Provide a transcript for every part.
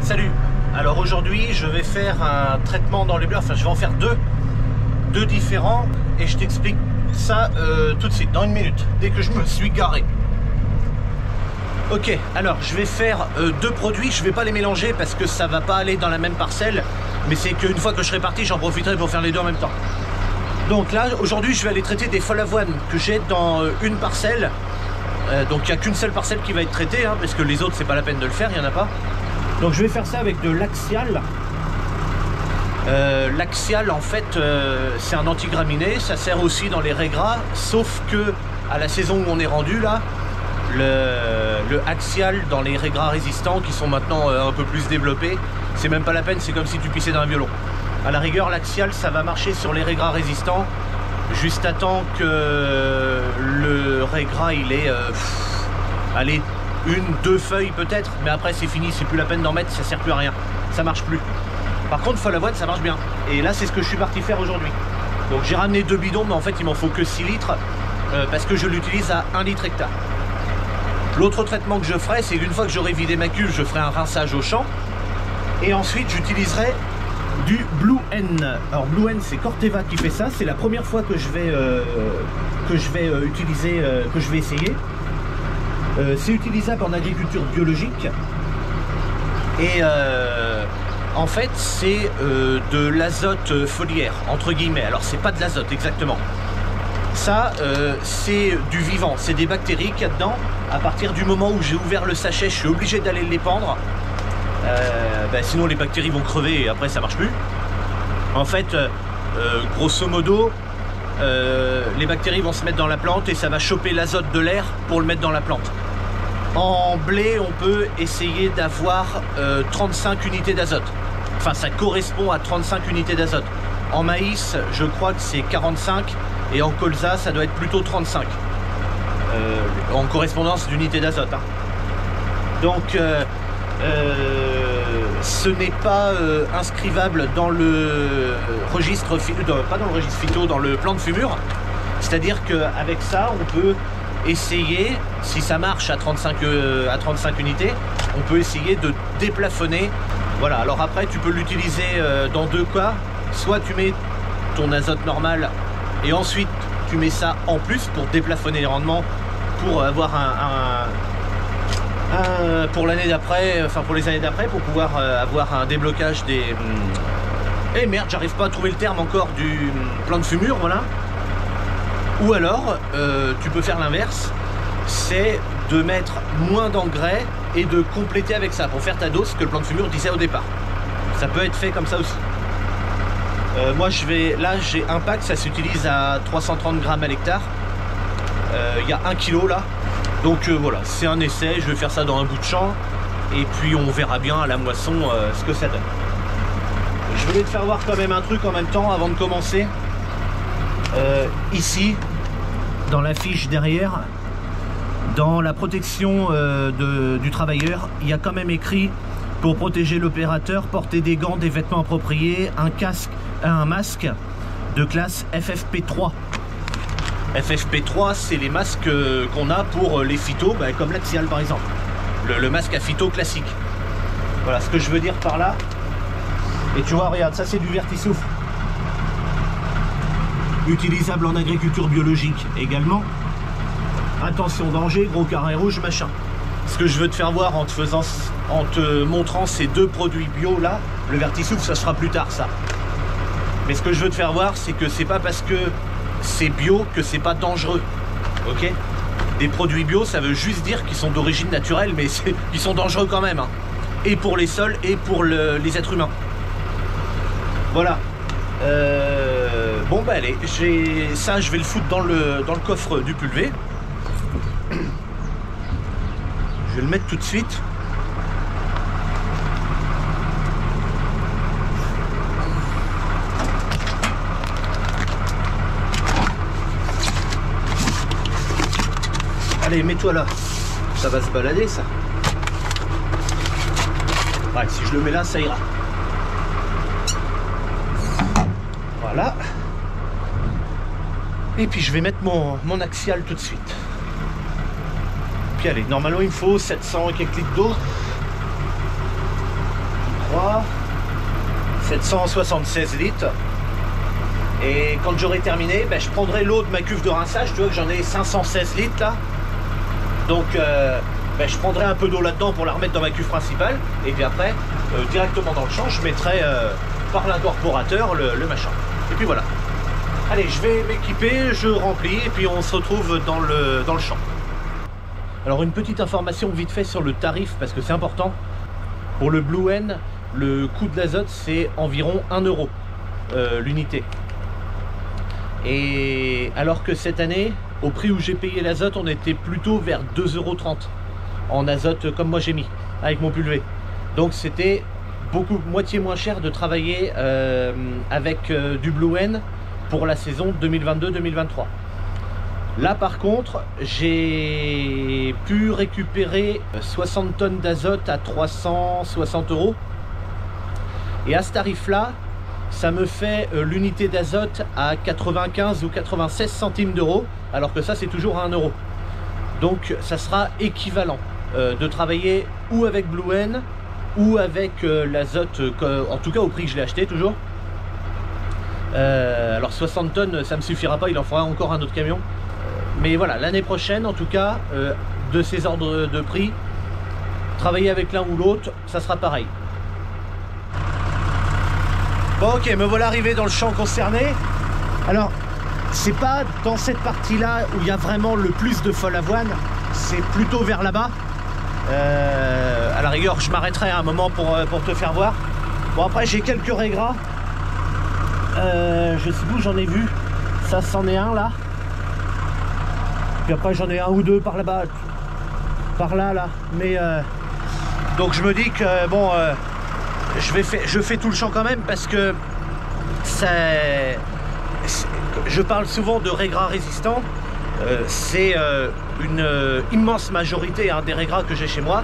Salut. Alors aujourd'hui je vais faire un traitement dans les bleus, enfin je vais en faire deux différents et je t'explique ça tout de suite, dans une minute, dès que je me suis garé. Ok, alors je vais faire deux produits, je vais pas les mélanger parce que ça va pas aller dans la même parcelle, mais c'est qu'une fois que je serai parti, j'en profiterai pour faire les deux en même temps. Donc là, aujourd'hui, je vais aller traiter des folles avoines que j'ai dans une parcelle. Donc il n'y a qu'une seule parcelle qui va être traitée, hein, parce que les autres, c'est pas la peine de le faire, il n'y en a pas. Donc je vais faire ça avec de l'Axial. L'Axial, en fait, c'est un antigraminé, ça sert aussi dans les raies gras, sauf que à la saison où on est rendu là, le Axial dans les raies gras résistants qui sont maintenant un peu plus développés, c'est même pas la peine, c'est comme si tu pissais dans un violon. À la rigueur, l'Axial, ça va marcher sur les raies gras résistants, juste à temps que le raie gras, il est, allez, une, deux feuilles peut-être, mais après c'est fini, c'est plus la peine d'en mettre, ça sert plus à rien, ça marche plus. Par contre, folle avoine, ça marche bien. Et là, c'est ce que je suis parti faire aujourd'hui. Donc j'ai ramené 2 bidons, mais en fait, il m'en faut que 6 litres, parce que je l'utilise à 1 litre hectare. L'autre traitement que je ferai, c'est qu'une fois que j'aurai vidé ma cuve, je ferai un rinçage au champ, et ensuite j'utiliserai du Blue N. Alors Blue N, c'est Corteva qui fait ça, c'est la première fois que je vais utiliser, que je vais essayer. C'est utilisable en agriculture biologique et en fait c'est de l'azote foliaire entre guillemets. Alors c'est pas de l'azote exactement, ça c'est du vivant, c'est des bactéries qu'il y a dedans. À partir du moment où j'ai ouvert le sachet, je suis obligé d'aller l'épandre, sinon les bactéries vont crever et après ça marche plus. En fait grosso modo les bactéries vont se mettre dans la plante et ça va choper l'azote de l'air pour le mettre dans la plante. En blé, on peut essayer d'avoir 35 unités d'azote. Enfin, ça correspond à 35 unités d'azote. En maïs, je crois que c'est 45 et en colza, ça doit être plutôt 35. En correspondance d'unités d'azote. Hein. Donc, ce n'est pas inscrivable dans le registre, pas dans le registre phyto, dans le plan de fumure. C'est-à-dire qu'avec ça, on peut essayer, si ça marche à 35 unités, on peut essayer de déplafonner. Voilà, alors après, tu peux l'utiliser dans deux cas. Soit tu mets ton azote normal et ensuite tu mets ça en plus pour déplafonner les rendements, pour avoir pour l'année d'après, enfin pour les années d'après, pour pouvoir avoir un déblocage des... Eh merde, j'arrive pas à trouver le terme encore du plan de fumure, voilà. Ou alors, tu peux faire l'inverse, c'est de mettre moins d'engrais et de compléter avec ça pour faire ta dose que le plan de fumure disait au départ. Ça peut être fait comme ça aussi. Moi, là, j'ai un pack, ça s'utilise à 330 grammes à l'hectare. Il y a 1 kg là. Donc voilà, c'est un essai, je vais faire ça dans un bout de champ et puis on verra bien à la moisson ce que ça donne. Je voulais te faire voir quand même un truc en même temps avant de commencer. Ici, dans la fiche derrière, dans la protection du travailleur, il y a quand même écrit: pour protéger l'opérateur, porter des gants, des vêtements appropriés, un casque, un masque de classe FFP3. FFP3, c'est les masques qu'on a pour les phytos, comme l'Axial par exemple, le masque à phyto classique. Voilà ce que je veux dire par là. Et tu vois, regarde, ça c'est du vertisouffle, utilisable en agriculture biologique également. Attention danger, gros carré rouge, machin. Ce que je veux te faire voir en te montrant ces deux produits bio là, le vertisouffle ça sera plus tard ça. Mais ce que je veux te faire voir, c'est que c'est pas parce que c'est bio que c'est pas dangereux. Ok? Des produits bio, ça veut juste dire qu'ils sont d'origine naturelle, mais ils sont dangereux quand même. Hein. Et pour les sols et pour les êtres humains. Voilà. Bon bah allez, ça je vais le foutre dans le coffre du pulvé. Je vais le mettre tout de suite. Allez, mets-toi là. Ça va se balader ça. Ouais, si je le mets là, ça ira. Voilà. Et puis je vais mettre mon Axial tout de suite. Puis allez, normalement il me faut 700 et quelques litres d'eau. 3, 776 litres. Et quand j'aurai terminé, ben, je prendrai l'eau de ma cuve de rinçage. Tu vois que j'en ai 516 litres là. Donc ben, je prendrai un peu d'eau là-dedans pour la remettre dans ma cuve principale. Et puis après, directement dans le champ, je mettrai par l'incorporateur le machin. Et puis voilà. Allez, je vais m'équiper, je remplis et puis on se retrouve dans le champ. Alors une petite information vite fait sur le tarif parce que c'est important. Pour le Blue Hen, le coût de l'azote c'est environ 1 € l'unité. Et alors que cette année, au prix où j'ai payé l'azote, on était plutôt vers 2,30 € en azote comme moi j'ai mis avec mon pulvé. Donc c'était moitié moins cher de travailler avec du Blue Hen pour la saison 2022-2023. Là par contre, j'ai pu récupérer 60 tonnes d'azote à 360 €. Et à ce tarif-là, ça me fait l'unité d'azote à 95 ou 96 centimes d'euros, alors que ça c'est toujours à 1 €. Donc ça sera équivalent de travailler ou avec Blue Hen ou avec l'azote, en tout cas au prix que je l'ai acheté toujours. Alors 60 tonnes ça me suffira pas, il en faudra encore un autre camion. Mais voilà, l'année prochaine en tout cas, de ces ordres de prix, travailler avec l'un ou l'autre, ça sera pareil. Bon ok, me voilà arrivé dans le champ concerné. Alors, c'est pas dans cette partie-là où il y a vraiment le plus de folle avoine, c'est plutôt vers là-bas. À la rigueur, je m'arrêterai un moment pour te faire voir. Bon après, j'ai quelques régras. Je sais où j'en ai vu. Ça, c'en est un là. Puis après, j'en ai un ou deux par là-bas. Par là, là. Mais donc je me dis que bon... je fais tout le champ quand même parce que je parle souvent de régras résistants. C'est une immense majorité des régras que j'ai chez moi,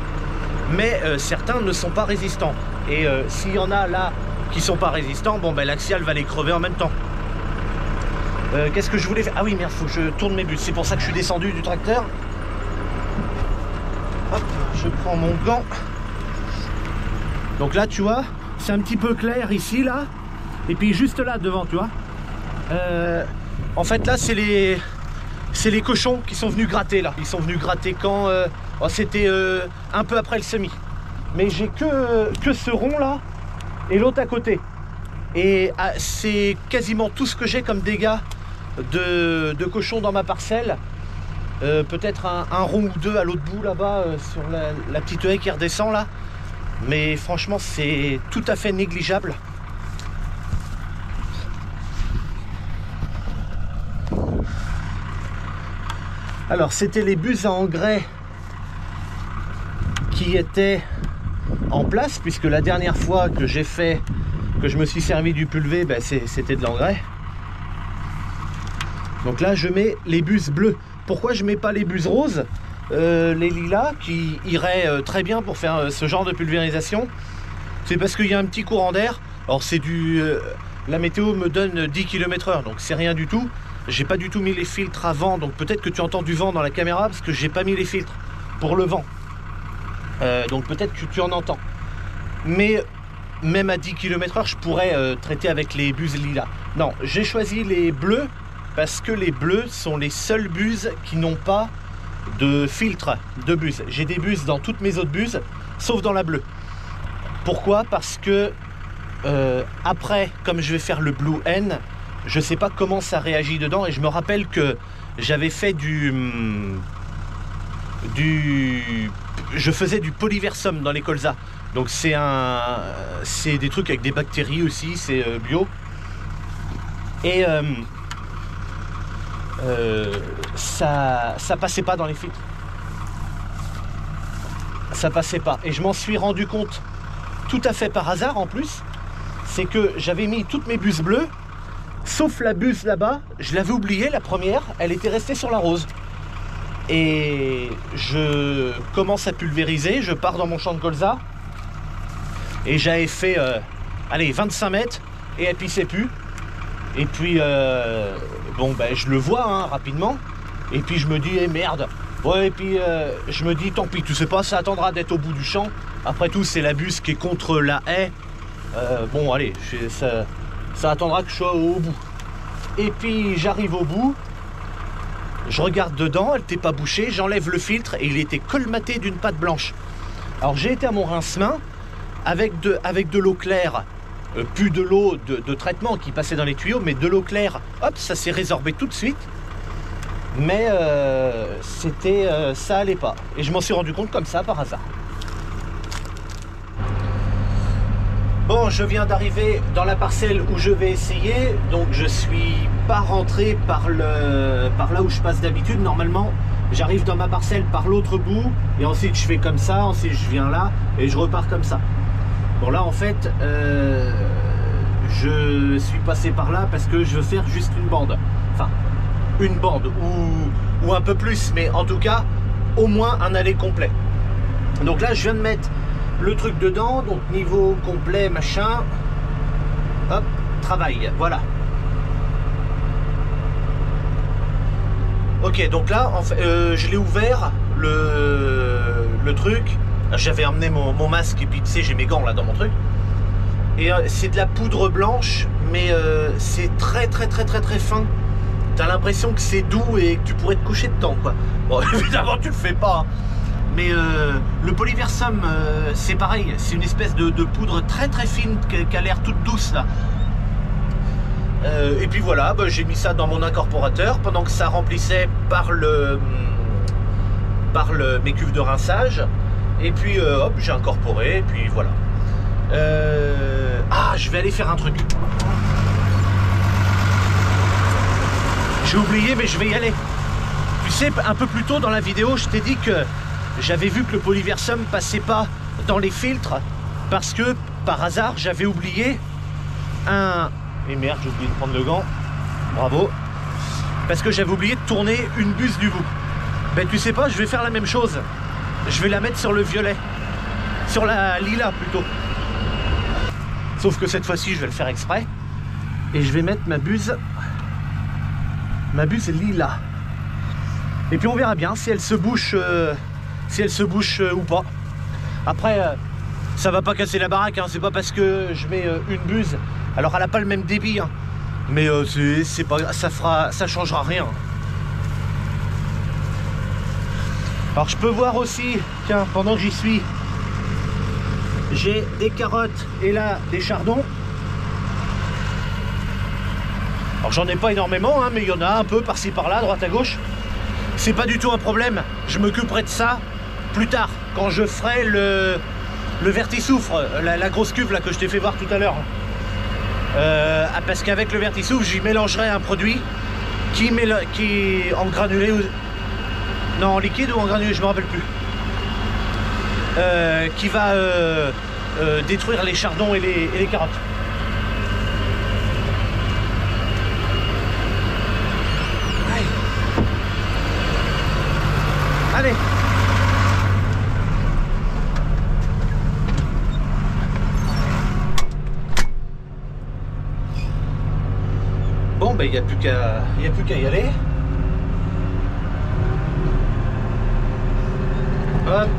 mais certains ne sont pas résistants. Et s'il y en a là qui sont pas résistants, bon ben l'axial va les crever en même temps. Qu'est-ce que je voulais faire? Ah oui merde, faut que je tourne mes bus. C'est pour ça que je suis descendu du tracteur. Hop, je prends mon gant. Donc là tu vois, c'est un petit peu clair ici là. Et puis juste là devant, tu vois. En fait là c'est les cochons qui sont venus gratter là. Ils sont venus gratter quand c'était un peu après le semis. Mais j'ai que ce rond là et l'autre à côté. Et c'est quasiment tout ce que j'ai comme dégâts de cochons dans ma parcelle. Peut-être un rond ou deux à l'autre bout là-bas sur la petite haie qui redescend là. Mais franchement c'est tout à fait négligeable. Alors c'était les buses à engrais qui étaient en place, puisque la dernière fois que j'ai fait, que je me suis servi du pulvé, ben c'était de l'engrais. Donc là je mets les buses bleues. Pourquoi je mets pas les buses roses, les lilas qui iraient très bien pour faire ce genre de pulvérisation? C'est parce qu'il y a un petit courant d'air. Alors c'est la météo me donne 10 km/h, donc c'est rien du tout. J'ai pas du tout mis les filtres avant, donc peut-être que tu entends du vent dans la caméra parce que j'ai pas mis les filtres pour le vent. Donc peut-être que tu en entends. Mais même à 10 km/h, je pourrais traiter avec les buses lilas. Non, j'ai choisi les bleus parce que les bleus sont les seules buses qui n'ont pas de filtre de buse. J'ai des buses dans toutes mes autres buses, sauf dans la bleue. Pourquoi? Parce que après, comme je vais faire le Blue Hen, je sais pas comment ça réagit dedans. Et je me rappelle que j'avais fait je faisais du polyversum dans les colzas. Donc c'est des trucs avec des bactéries aussi, c'est bio. Et ça passait pas dans les filtres. Ça passait pas. Et je m'en suis rendu compte tout à fait par hasard en plus. C'est que j'avais mis toutes mes buses bleues, sauf la buse là-bas. Je l'avais oubliée, la première. Elle était restée sur la rose. Et je commence à pulvériser. Je pars dans mon champ de colza. Et j'avais fait, allez, 25 mètres. Et elle pissait plus. Et puis, bon, ben, je le vois rapidement. Et puis je me dis, merde, Ouais, et puis je me dis, tant pis, tu sais pas, ça attendra d'être au bout du champ. Après tout, c'est la bus qui est contre la haie. Bon, allez, ça attendra que je sois au bout. Et puis, j'arrive au bout. Je regarde dedans, elle n'était pas bouchée. J'enlève le filtre et il était colmaté d'une pâte blanche. Alors, j'ai été à mon rince-main avec de l'eau claire. Plus de l'eau de traitement qui passait dans les tuyaux, mais de l'eau claire. Hop, ça s'est résorbé tout de suite. Mais ça allait pas. Et je m'en suis rendu compte comme ça, par hasard. Bon, je viens d'arriver dans la parcelle où je vais essayer. Donc je suis pas rentré par là où je passe d'habitude. Normalement, j'arrive dans ma parcelle par l'autre bout. Et ensuite, je fais comme ça. Ensuite, je viens là. Et je repars comme ça. Bon, là, en fait, je suis passé par là parce que je veux faire juste une bande. Enfin, une bande ou un peu plus, mais en tout cas au moins un aller complet. Donc là je viens de mettre le truc dedans, donc niveau complet machin, hop, travail, voilà. Ok, donc là en fait, je l'ai ouvert le truc. J'avais emmené mon masque et puis tu sais j'ai mes gants là dans mon truc et c'est de la poudre blanche, mais c'est très fin. T'as l'impression que c'est doux et que tu pourrais te coucher dedans, quoi. Bon, évidemment, tu le fais pas. Hein. Mais le polyversum, c'est pareil. C'est une espèce de poudre très fine qui a l'air toute douce, là. Et puis voilà, bah, j'ai mis ça dans mon incorporateur pendant que ça remplissait par mes cuves de rinçage. Et puis, hop, j'ai incorporé. Et puis voilà. Ah, je vais aller faire un truc. J'ai oublié, mais je vais y aller. Tu sais, un peu plus tôt dans la vidéo, je t'ai dit que j'avais vu que le polyversum passait pas dans les filtres parce que, par hasard, j'avais oublié un... Et merde, j'ai oublié de prendre le gant. Bravo. Parce que j'avais oublié de tourner une buse du bout. Ben, tu sais pas, je vais faire la même chose. Je vais la mettre sur le violet. Sur la lilas, plutôt. Sauf que cette fois-ci, je vais le faire exprès. Et je vais mettre ma buse lilas. Et puis on verra bien si elle se bouche ou pas. Après ça va pas casser la baraque, hein. C'est pas parce que je mets une buse, alors elle a pas le même débit, hein. Mais c'est pas, ça changera rien. Alors je peux voir aussi, tiens, pendant que j'y suis, j'ai des carottes et là des chardons. Alors j'en ai pas énormément, hein, mais il y en a un peu par-ci par-là, à droite à gauche. C'est pas du tout un problème. Je m'occuperai de ça plus tard, quand je ferai le vertisoufre, la grosse cuve là que je t'ai fait voir tout à l'heure. Parce qu'avec le vertisoufre, j'y mélangerai un produit qui en granulé ou... Non, en liquide ou en granulé, je me rappelle plus. Qui va détruire les chardons et les carottes. Allez. Bon, ben il n'y a plus qu'à y aller. Hop.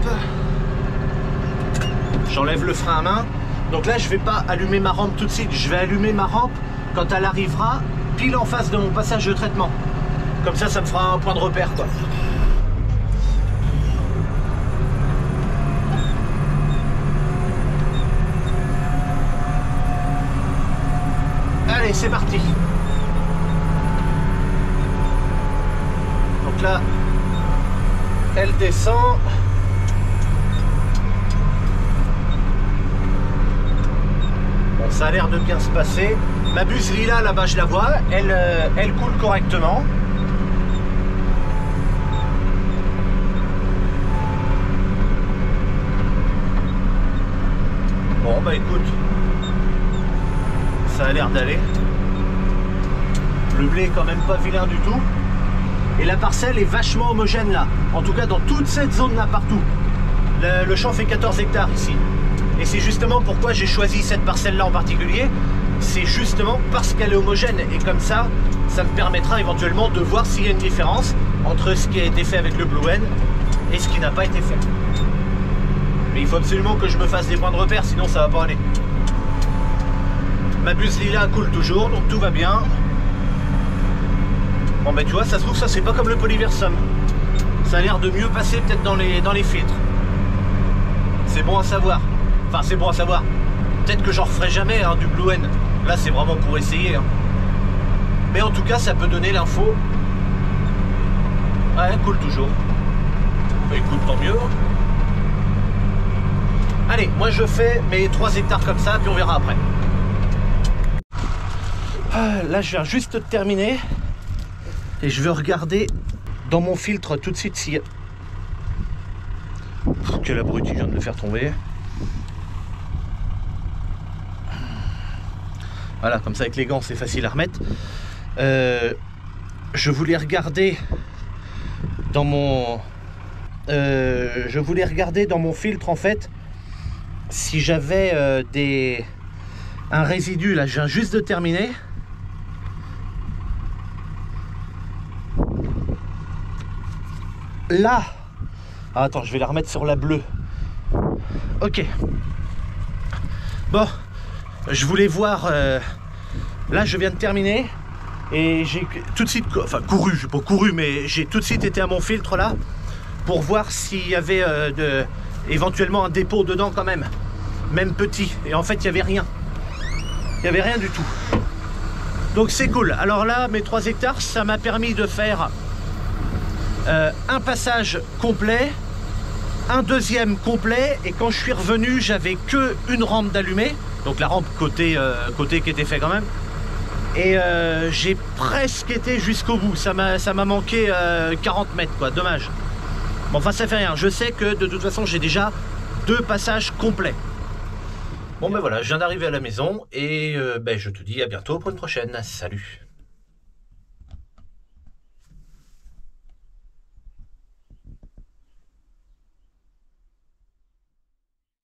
J'enlève le frein à main. Donc là, je vais pas allumer ma rampe tout de suite. Je vais allumer ma rampe quand elle arrivera pile en face de mon passage de traitement. Comme ça, ça me fera un point de repère, quoi. Allez, c'est parti. Donc là, elle descend. Bon, ça a l'air de bien se passer. Ma buse lilas, là-bas, je la vois. Elle coule correctement. Bon, bah écoute. Ça a l'air d'aller. Le blé est quand même pas vilain du tout. Et la parcelle est vachement homogène là. En tout cas dans toute cette zone là partout. Le champ fait 14 hectares ici. Et c'est justement pourquoi j'ai choisi cette parcelle là en particulier. c'est justement parce qu'elle est homogène. Et comme ça me permettra éventuellement de voir s'il y a une différence entre ce qui a été fait avec le Blue N et ce qui n'a pas été fait. Mais il faut absolument que je me fasse des points de repère, sinon ça va pas aller. Ma buse lila coule toujours, donc tout va bien. Bon ben tu vois, ça se trouve, ça c'est pas comme le Polyversum. Ça a l'air de mieux passer peut-être dans les filtres. C'est bon à savoir. Enfin, c'est bon à savoir. Peut-être que j'en referai jamais hein, du Blue N. Là, c'est vraiment pour essayer. Hein. Mais en tout cas, ça peut donner l'info. Ouais, coule toujours. Bah, écoute, tant mieux. Allez, moi je fais mes 3 hectares comme ça, puis on verra après. Là, je viens juste de terminer. Et je vais regarder dans mon filtre tout de suite si... Quel abruti, je viens de le faire tomber. Voilà, comme ça avec les gants c'est facile à remettre. Je voulais regarder dans mon... filtre en fait si j'avais un résidu. Là, je viens juste de terminer. Là, ah, attends, je vais la remettre sur la bleue. Ok. Bon, je voulais voir. Là, je viens de terminer et j'ai tout de suite, enfin couru, j'ai pas couru, mais j'ai tout de suite été à mon filtre là pour voir s'il y avait éventuellement un dépôt dedans quand même petit. Et en fait, il y avait rien. Il y avait rien du tout. Donc c'est cool. Alors là, mes 3 hectares, ça m'a permis de faire un passage complet, un deuxième complet, et quand je suis revenu, j'avais que une rampe d'allumée, donc la rampe côté qui était fait quand même, et j'ai presque été jusqu'au bout. Ça m'a manqué 40 mètres quoi, dommage. Bon, enfin ça fait rien, je sais que de toute façon j'ai déjà 2 passages complets. Bon ben voilà, je viens d'arriver à la maison et je te dis à bientôt pour une prochaine. Salut.